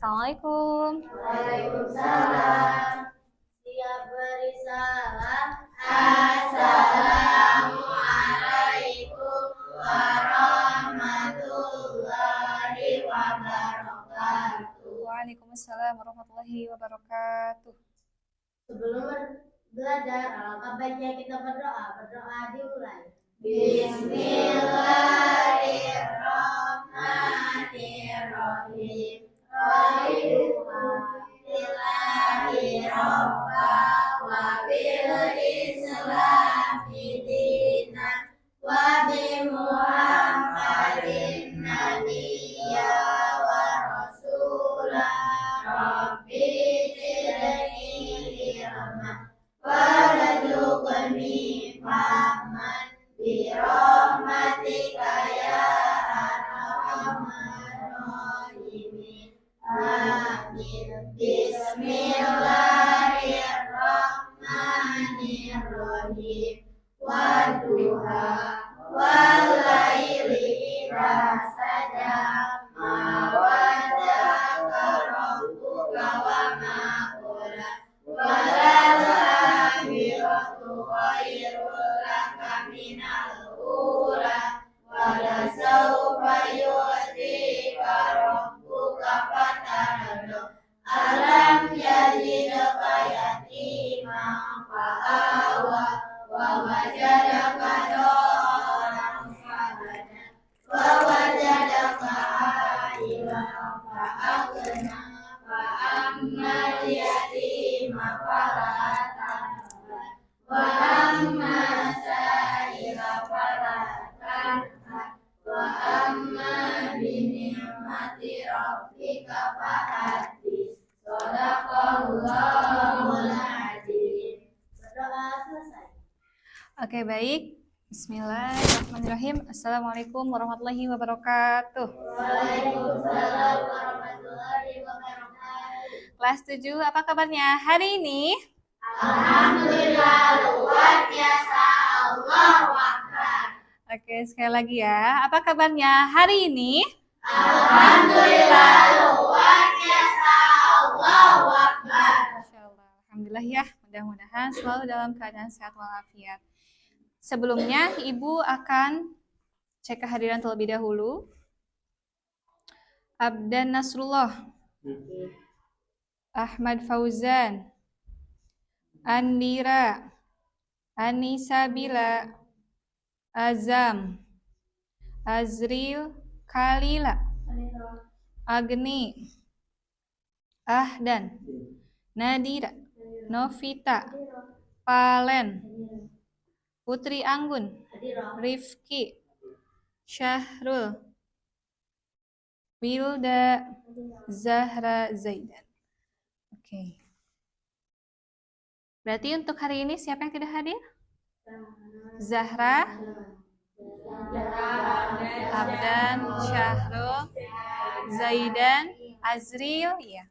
Assalamualaikum. Waalaikumsalam. Siap beri salam. Assalamualaikum warahmatullahi wabarakatuh. Waalaikumsalam warahmatullahi wabarakatuh. Sebelum belajar, alangkah baiknya kita berdoa. Berdoa dimulai. Bismillahirrahmanirrahim. Alhamdulillahi robba wa bil islami dinan wa bi Muhammadin nabiyya wa rasulah. Rabbi zidni ilma warzuqni fahman bi rahmatika ya arhamar rahimin. Amin. Bismillahirrahmanirrahim. Wadduha walaili idza saja ma wadda'aka rabbuka wa ma qala walal akhiratu khairul laka minal ula walasawfa yu'tika rabbuka fatarda. Alam yajidka yatiman fa'awa wa wajadaka dhalan fahada wa wajadaka ailan fa'aghna fa ammal yatima fala taqhar wa amma sa'ila fala tanhar wa amma bi ni'mati rabbika fahaddits. Shadaqallahul adzim. Berdoa selesai. Oke, baik. Bismillahirrahmanirrahim. Assalamualaikum warahmatullahi wabarakatuh. Waalaikumsalam warahmatullahi wabarakatuh. Kelas 7, apa kabarnya hari ini? Alhamdulillah luar biasa. Allahu akbar. Oke, sekali lagi ya. Apa kabarnya hari ini? Alhamdulillah luar biasa. Allahu akbar. Masya Allah. Alhamdulillah ya. Mudah-mudahan selalu dalam keadaan sehat walafiat. Sebelumnya, Ibu akan cek kehadiran terlebih dahulu. Abdan Nasrullah, Ahmad Fauzan, Andira, Anisabila, Azam, Azril, Kalila, Agni, Ahdan, Nadira, Novita, Palen, Putri Anggun, Rifki, Syahrul, Wilda, Zahra, Zaidan. Oke. Berarti untuk hari ini siapa yang tidak hadir? Zahra, Abdan, Syahrul, Zaidan, Azril, ya.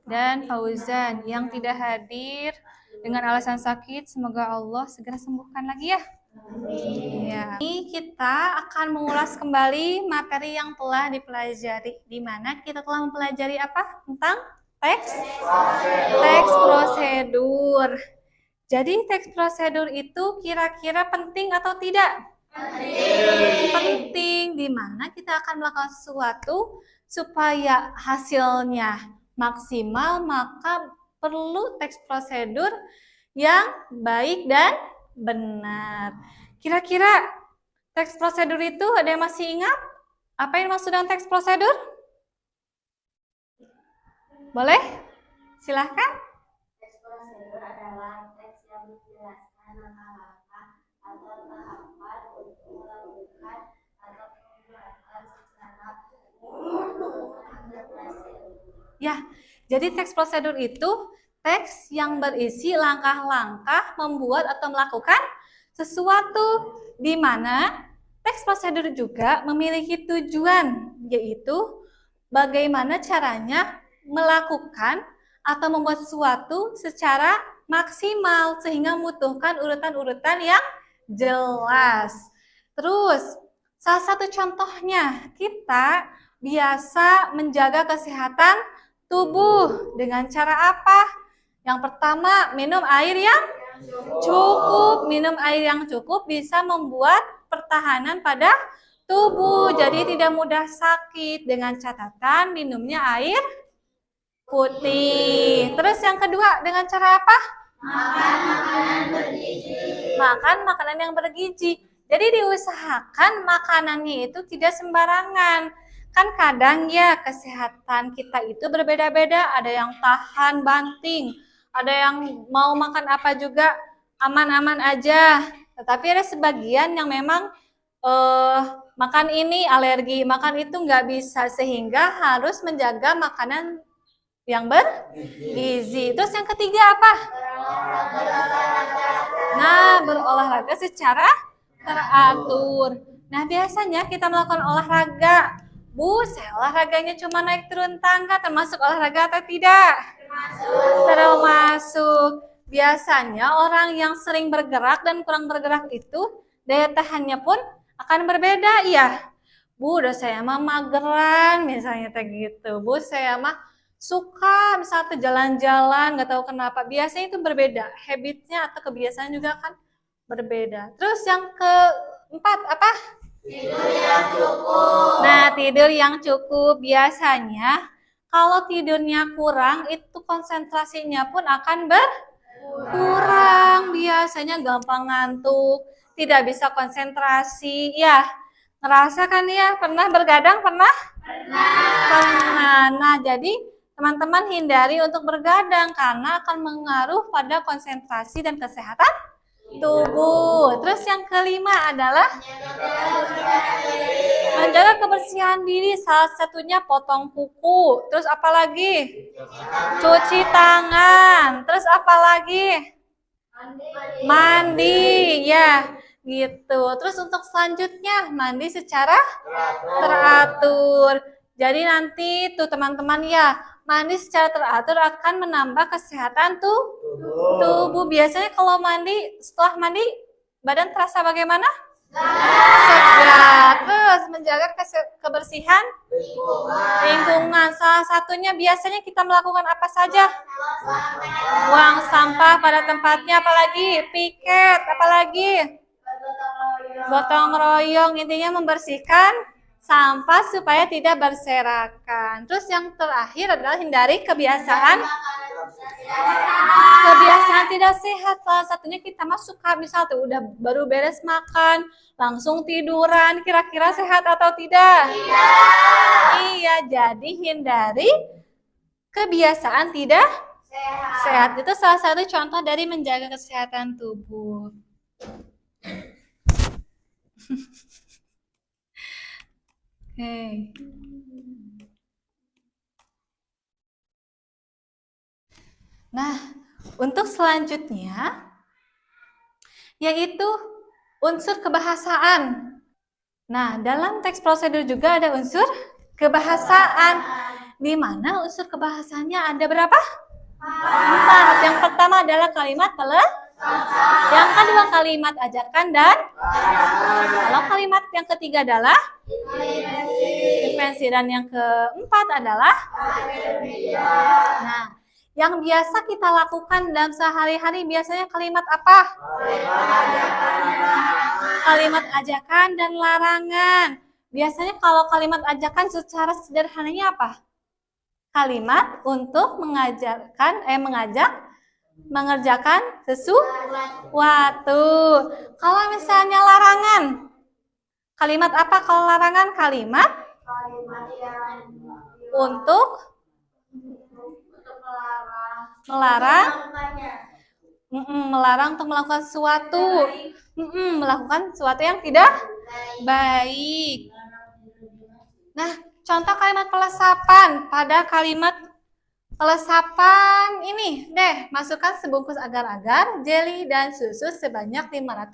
Dan Fauzan yang tidak hadir dengan alasan sakit. Semoga Allah segera sembuhkan lagi ya. Ya. Ini kita akan mengulas kembali materi yang telah dipelajari. Di mana kita telah mempelajari apa? Tentang teks prosedur. Jadi teks prosedur itu kira-kira penting atau tidak? Penting. Di mana kita akan melakukan sesuatu supaya hasilnya maksimal, maka perlu teks prosedur yang baik dan benar. Kira-kira teks prosedur itu ada yang masih ingat? Apa yang dimaksud dengan teks prosedur? Boleh? Silahkan. Teks prosedur adalah teks yang menjelaskan langkah-langkah atau tahapan untuk melakukan atau pembuatan secara Ya, jadi teks prosedur itu teks yang berisi langkah-langkah membuat atau melakukan sesuatu, di mana teks prosedur juga memiliki tujuan, yaitu bagaimana caranya melakukan atau membuat sesuatu secara maksimal sehingga membutuhkan urutan-urutan yang jelas. Terus, salah satu contohnya kita biasa menjaga kesehatan tubuh dengan cara apa? Yang pertama, minum air yang cukup. Minum air yang cukup bisa membuat pertahanan pada tubuh, jadi tidak mudah sakit. Dengan catatan minumnya air putih. Terus yang kedua, dengan cara apa? Makan makanan bergizi. Makan makanan yang bergizi. Jadi diusahakan makanannya itu tidak sembarangan. Kan kadang ya kesehatan kita itu berbeda-beda. Ada yang tahan banting, ada yang mau makan apa juga aman-aman aja. Tetapi ada sebagian yang memang makan ini alergi, makan itu nggak bisa, sehingga harus menjaga makanan yang bergizi. Terus yang ketiga apa? Nah, berolahraga secara teratur. Nah, biasanya kita melakukan olahraga. Bu, saya olahraganya cuma naik turun tangga, termasuk olahraga atau tidak? Termasuk. Biasanya orang yang sering bergerak dan kurang bergerak itu daya tahannya pun akan berbeda, ya. Bu, udah saya mah mageran, misalnya kayak gitu. Bu, saya mah suka misalnya jalan-jalan, nggak tahu kenapa. Biasanya itu berbeda. Habitnya atau kebiasaan juga akan berbeda. Terus yang keempat apa? Tidur yang cukup. Nah, tidur yang cukup biasanya kalau tidurnya kurang itu konsentrasinya pun akan berkurang. Biasanya gampang ngantuk, tidak bisa konsentrasi. Ya, ngerasa kan ya? Pernah bergadang? Pernah? Pernah. Nah, jadi teman-teman hindari untuk bergadang karena akan mengaruh pada konsentrasi dan kesehatan tubuh. Terus yang kelima adalah menjaga kebersihan diri. Salah satunya potong kuku. Terus apa lagi? Cuci tangan. Terus apa lagi? Mandi. Ya, gitu. Terus untuk selanjutnya mandi secara teratur. Jadi nanti tuh teman-teman ya, mandi secara teratur akan menambah kesehatan tubuh. Biasanya kalau mandi, setelah mandi badan terasa bagaimana? Segar. Terus menjaga kebersihan lingkungan. Salah satunya biasanya kita melakukan apa saja? Buang sampah pada tempatnya, apalagi piket, apalagi gotong royong, intinya membersihkan sampah supaya tidak berserakan. Terus yang terakhir adalah hindari kebiasaan tidak sehat. Salah satunya kita suka misal tuh udah baru beres makan langsung tiduran. Kira-kira sehat atau tidak? Iya, jadi hindari kebiasaan tidak sehat. Itu salah satu contoh dari menjaga kesehatan tubuh. Oke. Nah, untuk selanjutnya yaitu unsur kebahasaan. Nah, dalam teks prosedur juga ada unsur kebahasaan. Di mana unsur kebahasaannya ada berapa? 4. Yang pertama adalah kalimat yang kedua kalimat ajakan dan kalau kalimat yang ketiga adalah intervensi dan yang keempat adalah nah, yang biasa kita lakukan dalam sehari-hari biasanya kalimat apa? Kalimat ajakan dan larangan. Biasanya kalau kalimat ajakan secara sederhananya apa? Kalimat untuk mengajak mengerjakan sesuatu. Kalau misalnya larangan, kalimat apa kalau larangan? Kalimat untuk melarang untuk melakukan sesuatu, melakukan sesuatu yang tidak baik. Nah, contoh kalimat pelesapan. Pada kalimat pelesapan ini deh, masukkan sebungkus agar-agar, jeli dan susu sebanyak 500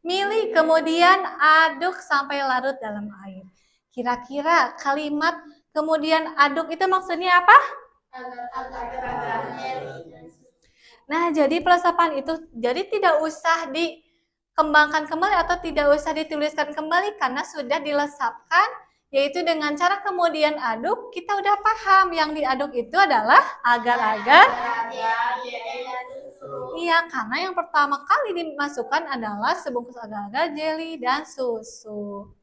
ml, kemudian aduk sampai larut dalam air. Kira-kira kalimat kemudian aduk itu maksudnya apa? Nah, jadi pelesapan itu jadi tidak usah dikembangkan kembali atau tidak usah dituliskan kembali karena sudah dilesapkan Yaitu dengan cara kemudian aduk, kita udah paham yang diaduk itu adalah agar-agar. Iya, karena yang pertama kali dimasukkan adalah sebungkus agar-agar jelly dan susu.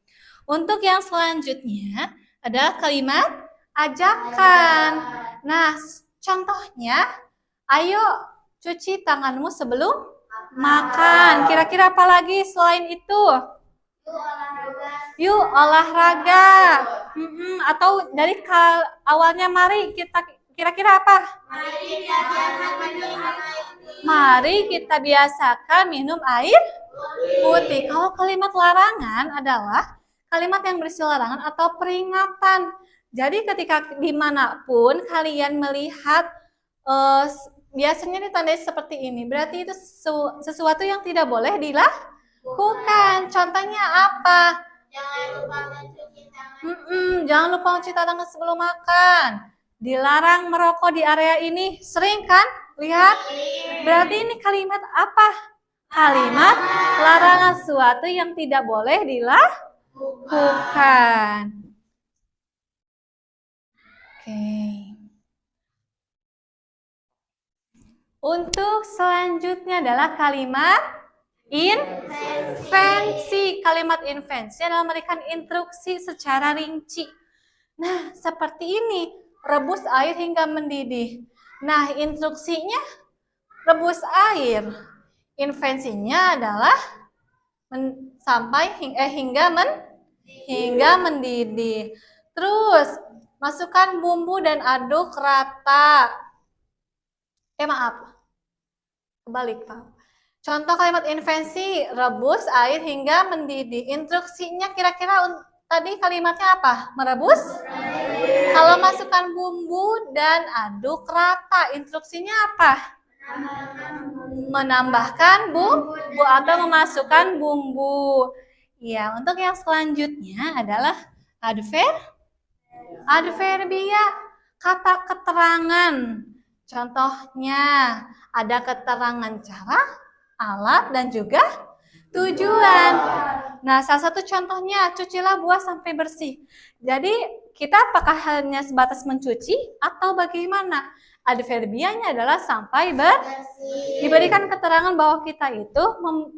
Untuk yang selanjutnya ada kalimat ajakan. Nah, contohnya, ayo cuci tanganmu sebelum makan. Kira-kira apa lagi selain itu? Yuk olahraga. Atau dari awalnya mari kita kira-kira apa? Mari kita biasakan minum air putih. Kalau kalimat larangan adalah kalimat yang berisi larangan atau peringatan. Jadi ketika dimanapun kalian melihat biasanya ditandai seperti ini, berarti itu sesuatu yang tidak boleh dilakukan. Contohnya apa? Jangan lupa mencuci tangan sebelum makan. Dilarang merokok di area ini. Sering kan? Lihat. Berarti ini kalimat apa? Kalimat larangan, sesuatu yang tidak boleh dilakukan. Oke. Untuk selanjutnya adalah kalimat invensi. Kalimat invensi adalah memberikan instruksi secara rinci. Nah, seperti ini. Rebus air hingga mendidih. Nah, instruksinya rebus air. Invensinya adalah hingga mendidih. Terus, masukkan bumbu dan aduk rata. Maaf. Kebalik, Pak. Contoh kalimat invensi, rebus air hingga mendidih. Instruksinya kira-kira tadi kalimatnya apa? Merebus? Kalau masukkan bumbu dan aduk rata, instruksinya apa? Menambahkan bumbu atau memasukkan bumbu. Ya, untuk yang selanjutnya adalah adverbia, kata keterangan. Contohnya, ada keterangan cara, alat, dan juga tujuan. Nah, salah satu contohnya, cucilah buah sampai bersih. Jadi, kita apakah hanya sebatas mencuci atau bagaimana? Adverbianya adalah sampai bersih. Diberikan keterangan bahwa kita itu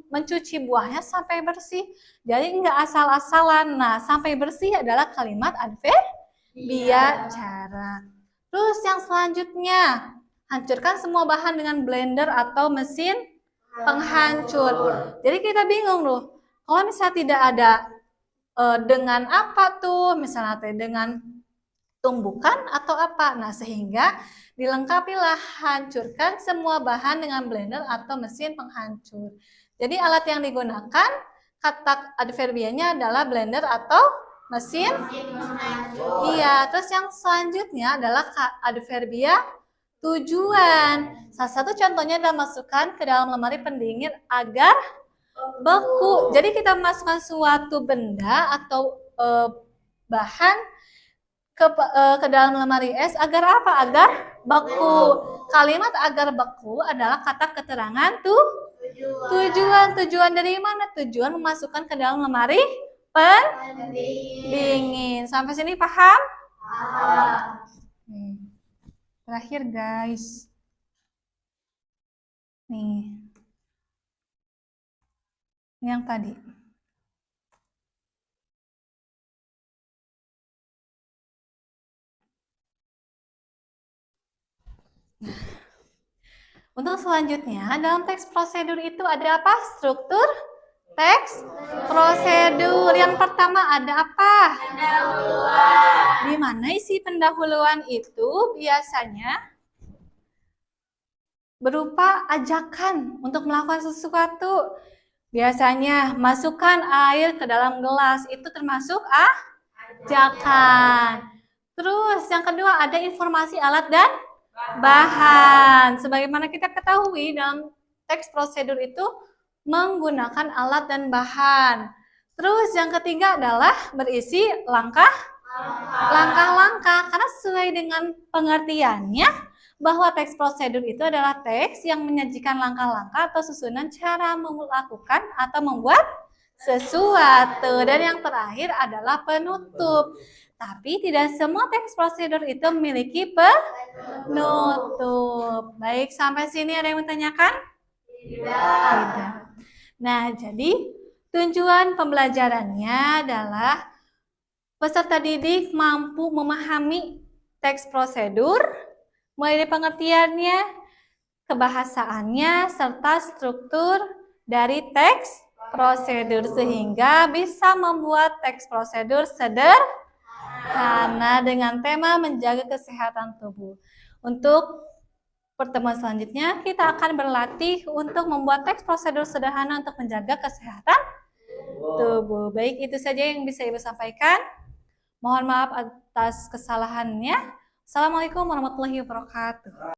mencuci buahnya sampai bersih. Jadi, enggak asal-asalan. Nah, sampai bersih adalah kalimat adverbia cara. Terus yang selanjutnya, hancurkan semua bahan dengan blender atau mesin penghancur. Jadi kita bingung loh, kalau misalnya tidak ada dengan apa tuh, misalnya dengan tumbukan atau apa. Nah, sehingga dilengkapilah hancurkan semua bahan dengan blender atau mesin penghancur. Jadi alat yang digunakan, kata adverbianya adalah blender atau mesin penghancur. Iya, terus yang selanjutnya adalah adverbia tujuan. Salah satu contohnya adalah masukkan ke dalam lemari pendingin agar beku. Jadi kita memasukkan suatu benda atau bahan ke dalam lemari es agar apa? Agar beku. Kalimat agar beku adalah kata keterangan tujuan. Tujuan dari mana? Tujuan memasukkan ke dalam lemari pendingin. Sampai sini paham? Paham. Terakhir guys, nih, ini yang tadi. Nah, untuk selanjutnya, dalam teks prosedur itu ada apa? Struktur teks prosedur. Yang pertama ada apa? Pendahuluan. Di mana isi pendahuluan itu biasanya berupa ajakan untuk melakukan sesuatu. Biasanya masukkan air ke dalam gelas, itu termasuk ajakan. Terus yang kedua ada informasi alat dan bahan. Sebagaimana kita ketahui dalam teks prosedur itu menggunakan alat dan bahan. Terus yang ketiga adalah berisi langkah-langkah. Karena sesuai dengan pengertiannya bahwa teks prosedur itu adalah teks yang menyajikan langkah-langkah atau susunan cara melakukan atau membuat sesuatu. Dan yang terakhir adalah penutup. Tapi tidak semua teks prosedur itu memiliki penutup. Baik, sampai sini ada yang bertanyakan? Tidak. Nah, jadi tujuan pembelajarannya adalah peserta didik mampu memahami teks prosedur, mulai dari pengertiannya, kebahasaannya, serta struktur dari teks prosedur sehingga bisa membuat teks prosedur sederhana dengan tema menjaga kesehatan tubuh. Untuk pertemuan selanjutnya kita akan berlatih untuk membuat teks prosedur sederhana untuk menjaga kesehatan tubuh. Baik, itu saja yang bisa Ibu sampaikan. Mohon maaf atas kesalahannya. Assalamualaikum warahmatullahi wabarakatuh.